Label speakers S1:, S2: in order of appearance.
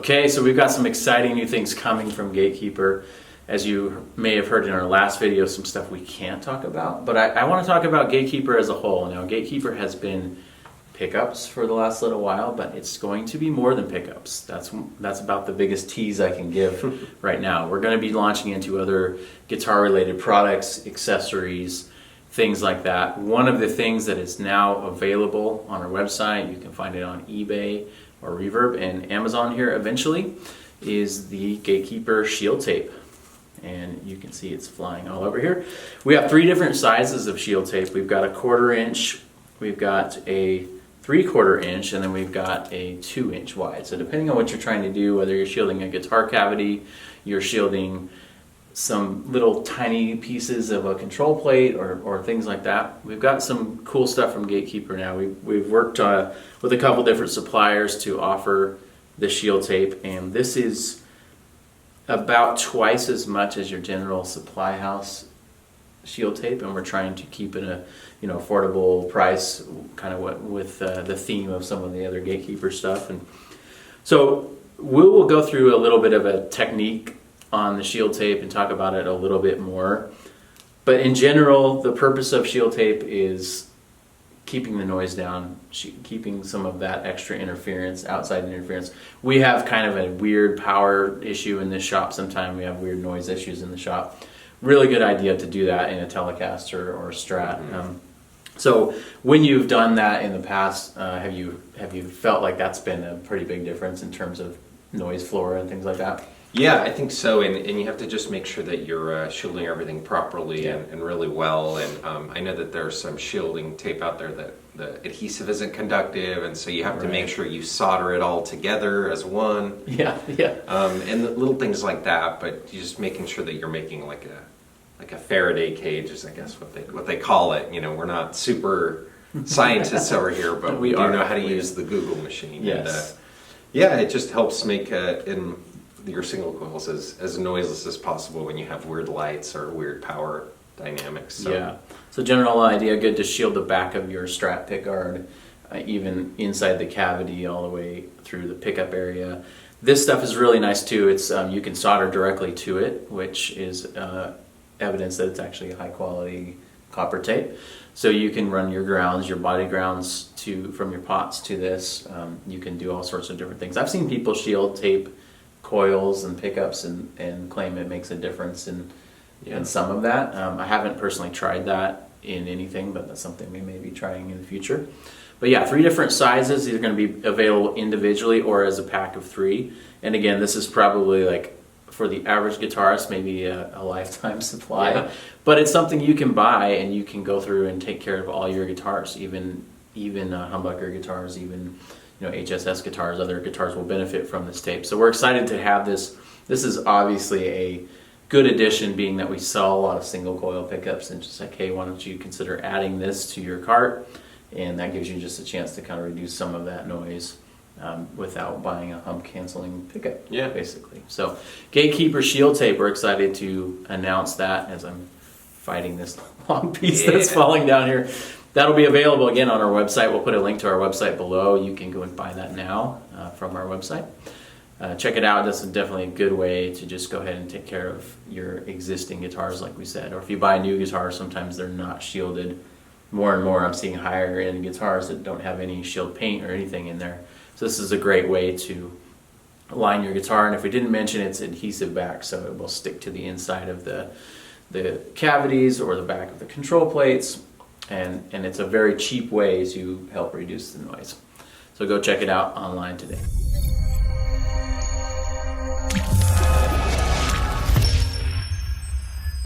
S1: Okay, so we've got some exciting new things coming from Gatekeeper. As you may have heard in our last video, some stuff we can't talk about, but I want to talk about Gatekeeper as a whole. Now, Gatekeeper has been pickups for the last little while, but it's going to be more than pickups. That's about the biggest tease I can give right now. We're going to be launching into other guitar-related products, accessories, things like that. One of the things that is now available on our website, you can find it on eBay or Reverb and Amazon here eventually, is the Gatekeeper shield tape. And you can see it's flying all over here. We have 3 different sizes of shield tape. We've got a 1/4 inch, we've got a 3/4 inch, and then we've got a 2 inch wide. So depending on what you're trying to do, whether you're shielding a guitar cavity, you're shielding some little tiny pieces of a control plate or things like that. We've got some cool stuff from Gatekeeper now. We've worked with a couple different suppliers to offer the shield tape, and this is about twice as much as your general supply house shield tape, and we're trying to keep it a affordable price, kind of what with the theme of some of the other Gatekeeper stuff. And so we will go through a little bit of a technique on the shield tape and talk about it a little bit more. But in general, the purpose of shield tape is keeping the noise down, keeping some of that extra interference, outside interference. We have kind of a weird power issue in this shop. Sometimes we have weird noise issues in the shop. Really good idea to do that in a Telecaster or a Strat. So when you've done that in the past, have you felt like that's been a pretty big difference in terms of noise floor and things like that?
S2: Yeah, I think so, and you have to just make sure that you're shielding everything properly and really well. And I know that there's some shielding tape out there that the adhesive isn't conductive, and so you have to make sure you solder it all together as one.
S1: Yeah.
S2: And the little things like that, but you're just making sure that you're making like a Faraday cage is I guess what they call it. We're not super scientists over here, but we do know how to use the Google machine.
S1: Yes.
S2: And, it just helps make in your single coils as noiseless as possible when you have weird lights or weird power dynamics.
S1: So general idea, good to shield the back of your Strat pickguard, even inside the cavity all the way through the pickup area. This stuff is really nice too. It's you can solder directly to it, which is evidence that it's actually high quality copper tape. So you can run your grounds, your body grounds from your pots to this. You can do all sorts of different things. I've seen people shield tape coils and pickups and claim it makes a difference in some of that. I haven't personally tried that in anything, but that's something we may be trying in the future. But yeah, 3 different sizes. These are going to be available individually or as a pack of 3. And again, this is probably like for the average guitarist, maybe a lifetime supply. Yeah. But it's something you can buy and you can go through and take care of all your guitars, even humbucker guitars, even HSS guitars, other guitars will benefit from this tape. So we're excited to have this. This is obviously a good addition, being that we sell a lot of single coil pickups, and just like, hey, why don't you consider adding this to your cart? And that gives you just a chance to kind of reduce some of that noise without buying a hump canceling pickup, basically. So Gatekeeper shield tape, we're excited to announce that as I'm fighting this long piece that's falling down here. That'll be available again on our website. We'll put a link to our website below. You can go and buy that now from our website. Check it out. That's definitely a good way to just go ahead and take care of your existing guitars, like we said. Or if you buy new guitars, sometimes they're not shielded. More and more I'm seeing higher end guitars that don't have any shield paint or anything in there. So this is a great way to line your guitar. And if we didn't mention, it's adhesive back, so it will stick to the inside of the cavities or the back of the control plates. And it's a very cheap way to help reduce the noise. So go check it out online today.